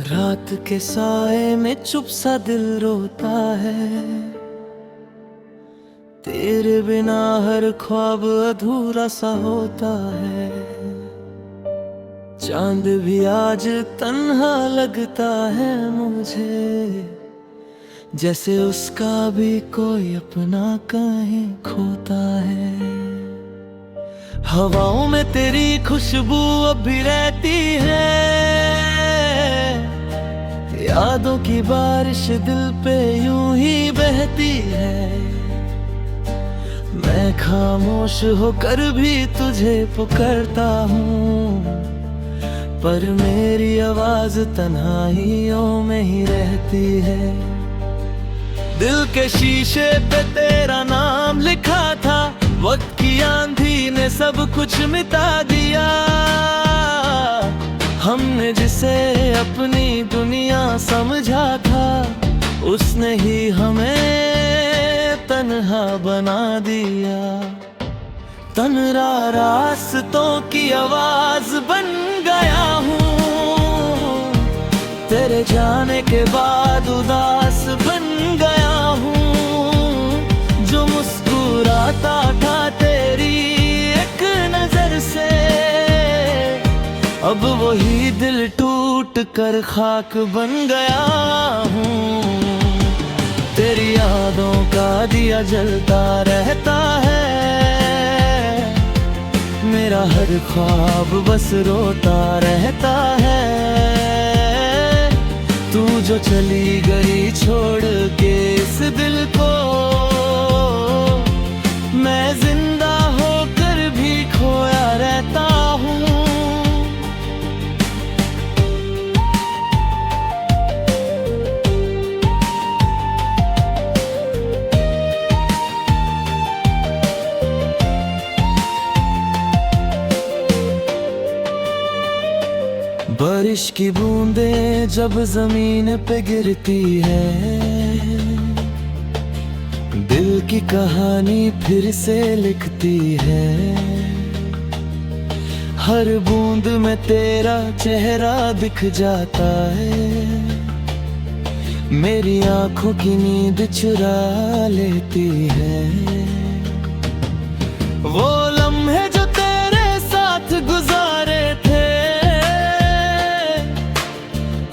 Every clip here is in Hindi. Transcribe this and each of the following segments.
रात के साए में चुप सा दिल रोता है, तेरे बिना हर ख्वाब अधूरा सा होता है। चांद भी आज तन्हा लगता है मुझे, जैसे उसका भी कोई अपना कहीं खोता है। हवाओं में तेरी खुशबू अब भी रहती है, यादों की बारिश दिल पे यूं ही बहती है। मैं खामोश होकर भी तुझे पुकारता हूँ, पर मेरी आवाज तन्हाइयों में ही रहती है। दिल के शीशे पे तेरा नाम लिखा था, वक्त की आंधी ने सब कुछ मिटा दिया। हमने जिसे अपनी दुनिया समझा था, उसने ही हमें तन्हा बना दिया। तन्हा रास्तों की आवाज बन गया हूँ, तेरे जाने के बाद उदास बन गया हूँ। जो मुस्कुराता था तेरी एक नजर से, अब वही दिल टूट कर खाक बन गया हूँ। तेरी यादों का दिया जलता रहता है, मेरा हर ख्वाब बस रोता रहता है। तू जो चली गई छोड़ के इस दिल को, मैं जिंदा होकर भी खोया रहता हूँ। बारिश की बूंदें जब जमीन पे गिरती है, दिल की कहानी फिर से लिखती है। हर बूंद में तेरा चेहरा दिख जाता है, मेरी आंखों की नींद चुरा लेती है। वो लम्हे जो तेरे साथ गुजारे थे,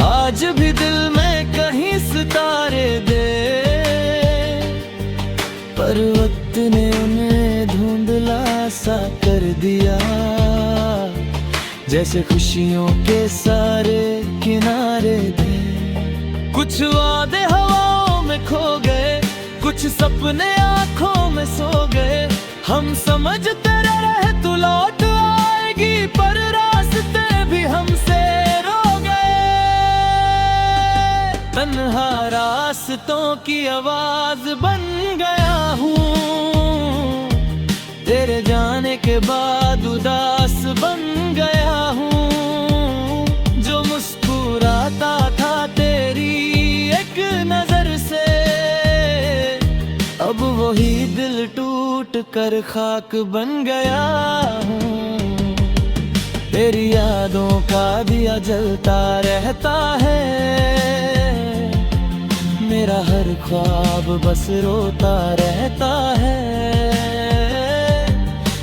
आज भी दिल में कहीं सितारे दे, पर वक्त ने उन्हें धुंधला सा कर दिया। जैसे खुशियों के सारे किनारे दे, कुछ वादे हवाओं में खो गए, कुछ सपने आंखों में सो गए। हम समझते रहे तू लौट आएगी, पर रास्ते भी हमसे तन्हा रास्तों की आवाज बन गया हूँ, तेरे जाने के बाद उदास बन गया हूँ। जो मुस्कुराता था तेरी एक नजर से, अब वही दिल टूट कर खाक बन गया हूँ। तेरी यादों का दिया जलता रहता है, मेरा हर ख्वाब बस रोता रहता है।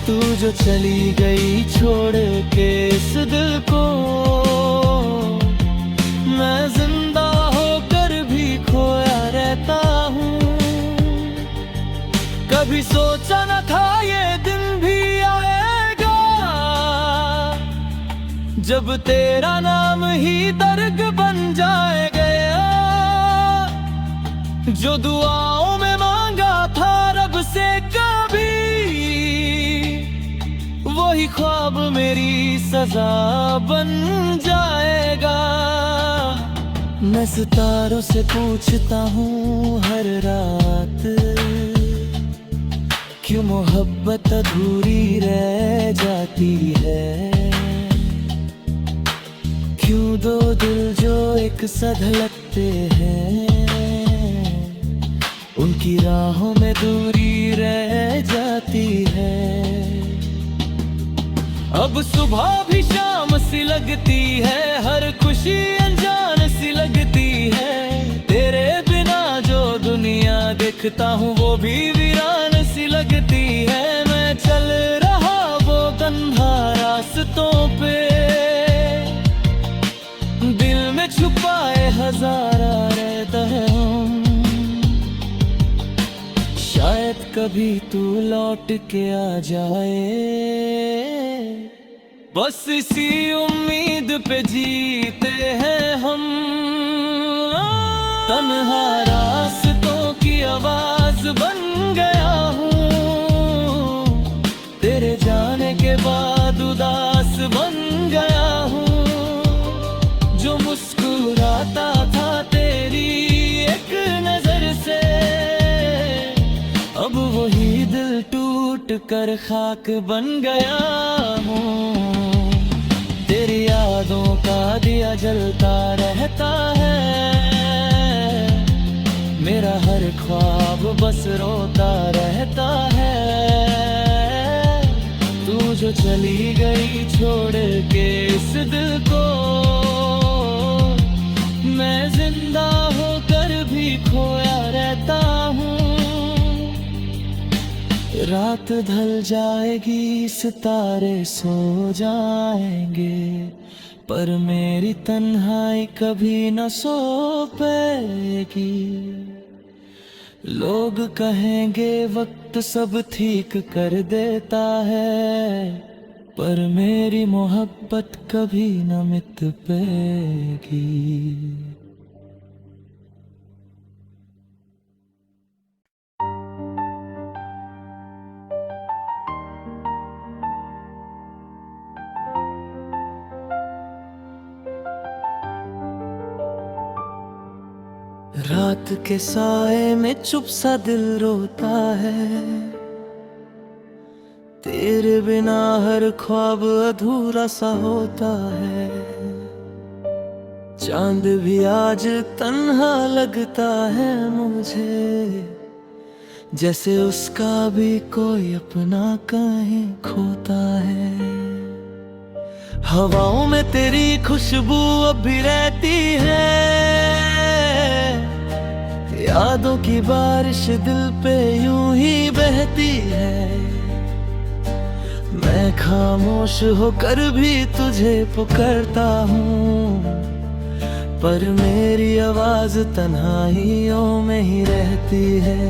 तू जो चली गई छोड़ के इस दिल को, मैं जिंदा होकर भी खोया रहता हूँ। कभी सोचा न था ये दिन भी आएगा, जब तेरा नाम ही दर्द बन जाएगा। जो दुआओं में मांगा था रब से कभी, वही ख्वाब मेरी सजा बन जाएगा। मैं सितारों से पूछता हूँ हर रात, क्यों मोहब्बत अधूरी रह जाती है। क्यों दो दिल जो एक सा धड़कते हैं, उनकी राहों में दूरी रह जाती है। अब सुबह भी शाम सी लगती है, हर खुशी अनजान सी लगती है। तेरे बिना जो दुनिया देखता हूँ वो भी वीरान सी लगती है। मैं चल रहा वो गंदा रास्तों पे, दिल में छुपाए हजारा रहता है हम। शायद कभी तू लौट के आ जाए, बस इसी उम्मीद पे जीते हैं हम। तन्हा रास्तों की आवाज बन गया हूँ, तेरे जाने के बाद उदास बन गया हूँ। जो मुस्कुराता था तेरी एक नजर से, अब वही दिल टूट कर खाक बन गया हूँ। तेरी यादों का दिया जलता रहता है, मेरा हर ख्वाब बस रोता रहता है। तू जो चली गई छोड़ के इस दिल को, मैं जिंदा होकर भी खोया रहता हूँ। रात ढल जाएगी सितारे सो जाएंगे, पर मेरी तन्हाई कभी न सो पाएगी। लोग कहेंगे वक्त सब ठीक कर देता है, पर मेरी मोहब्बत कभी न मिट पाएगी। रात के साए में चुप सा दिल रोता है, तेरे बिना हर ख्वाब अधूरा सा होता है। चांद भी आज तन्हा लगता है मुझे, जैसे उसका भी कोई अपना कहीं खोता है। हवाओं में तेरी खुशबू अब भी रहती है, यादों की बारिश दिल पे यूं ही बहती है। मैं खामोश होकर भी तुझे पुकारता हूँ, पर मेरी आवाज तन्हाइयों में ही रहती है।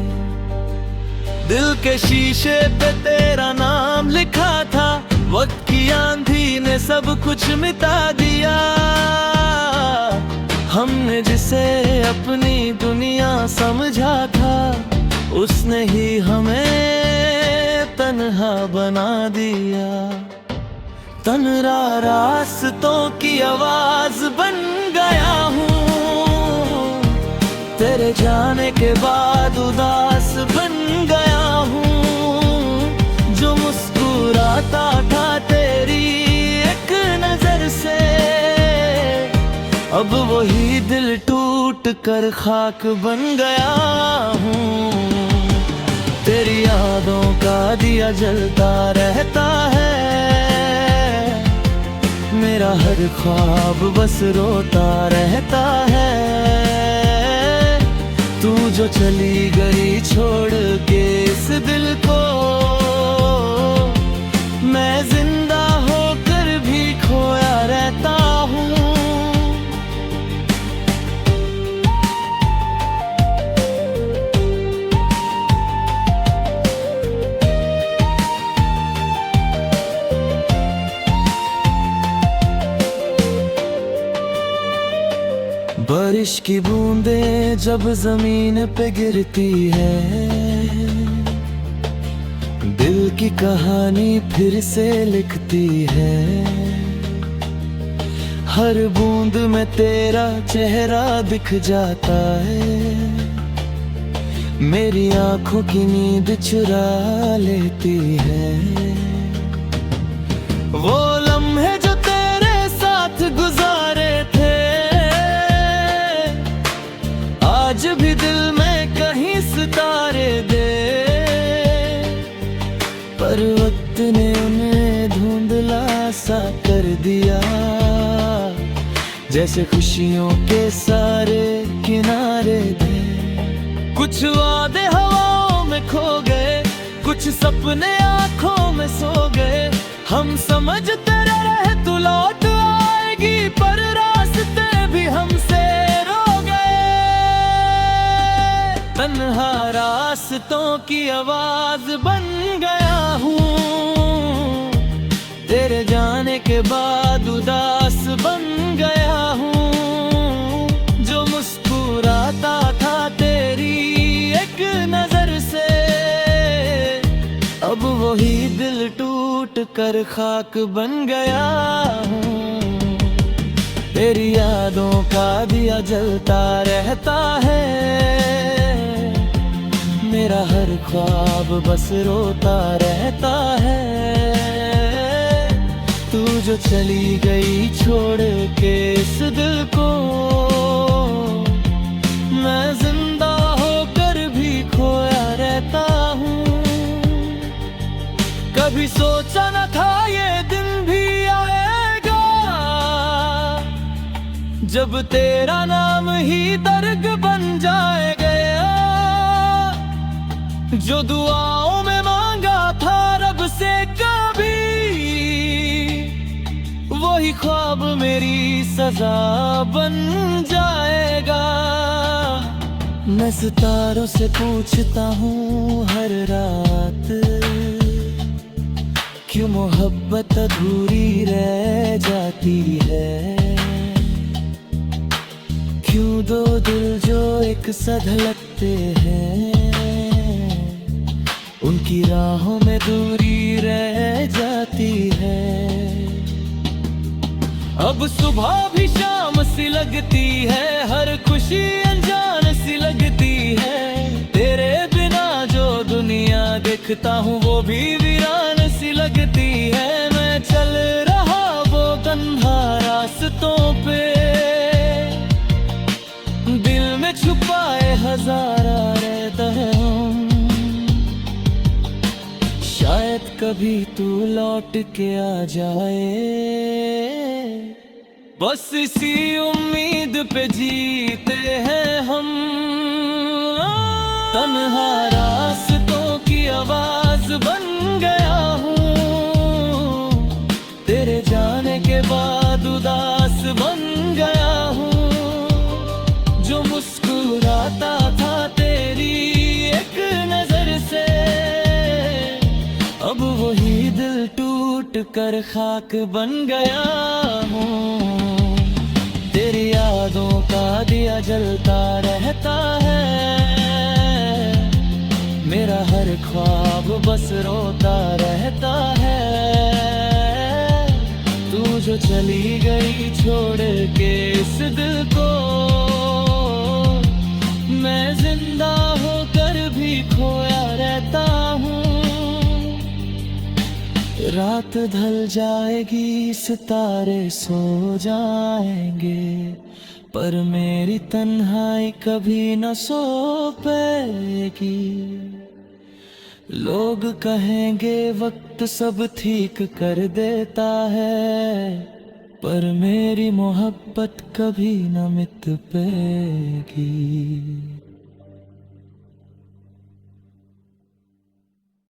दिल के शीशे पे तेरा नाम लिखा था, वक्त की आंधी ने सब कुछ मिटा दिया। हमने जिसे अपनी दुनिया समझा था, उसने ही हमें तन्हा बना दिया। तन्हा रास्तों की आवाज बन गया हूँ, तेरे जाने के बाद उदास बन गया हूँ। जो मुस्कुराता था तेरी एक नजर से, अब वही दिल टूट कर खाक बन गया हूँ। तेरी यादों का दिया जलता रहता है, मेरा हर ख्वाब बस रोता रहता है। तू जो चली गई छोड़ के इस दिल को, मैं जिंदा होकर भी खोया रहता हूँ। बारिश की बूंदें जब जमीन पे गिरती है, दिल की कहानी फिर से लिखती है। हर बूंद में तेरा चेहरा दिख जाता है, मेरी आंखों की नींद चुरा लेती है। वो लम्हे जो तेरे साथ गुजारे थे, आज भी दिल में कहीं सितारे दे, पर वक्त ने उन्हें धुंधला सा कर दिया। जैसे खुशियों के सारे किनारे थे। कुछ वादे हवाओं में खो गए, कुछ सपने आंखों में सो गए। हम समझते रहे तू लौट आएगी, पर रास्ते भी हमसे रो गए। तन्हा रास्तों की आवाज बन गया हूँ, तेरे जाने के बाद उदास बन गया हूँ। जो मुस्कुराता था तेरी एक नजर से, अब वही दिल टूट कर खाक बन गया हूँ। तेरी यादों का दिया जलता रहता है, मेरा हर ख्वाब बस रोता रहता है। तू जो चली गई छोड़ के इस दिल को, मैं जिंदा होकर भी खोया रहता हूँ। कभी सोचा न था ये दिन भी आएगा, जब तेरा नाम ही दर्द बन जाएगा। जो दुआओं में मांगा था रब से कभी, वही ख्वाब मेरी सजा बन जाएगा। मैं सितारों से पूछता हूँ हर रात, क्यों मोहब्बत अधूरी रह जाती है। क्यों दो दिल जो एक साथ धड़कते हैं, उनकी राहों में दूरी रह जाती है। अब सुबह भी शाम सी लगती है, हर खुशी अनजान सी लगती है। तेरे बिना जो दुनिया देखता हूँ वो भी वीरान सी लगती है। मैं चल रहा वो तन्हा रास्तों पे, दिल में छुपाए हजारा रहता है। शायद कभी तू लौट के आ जाए, बस इसी उम्मीद पे जीते हैं हम। तन्हा रास्तों की आवाज बन गया हूँ, तेरे जाने के बाद उदास बन गया हूँ। जो मुस्कुराता था तेरी एक नजर से, अब वही दिल टूट कर खाक बन गया हूँ। तेरी यादों का दिया जलता रहता है, मेरा हर ख्वाब बस रोता रहता है। तू जो चली गई छोड़ के इस दिल को, मैं जिंदा होकर भी खोया रहता हूँ। रात ढल जाएगी सितारे सो जाएंगे, पर मेरी तन्हाई कभी न सो पाएगी। लोग कहेंगे वक्त सब ठीक कर देता है, पर मेरी मोहब्बत कभी न मिट पाएगी।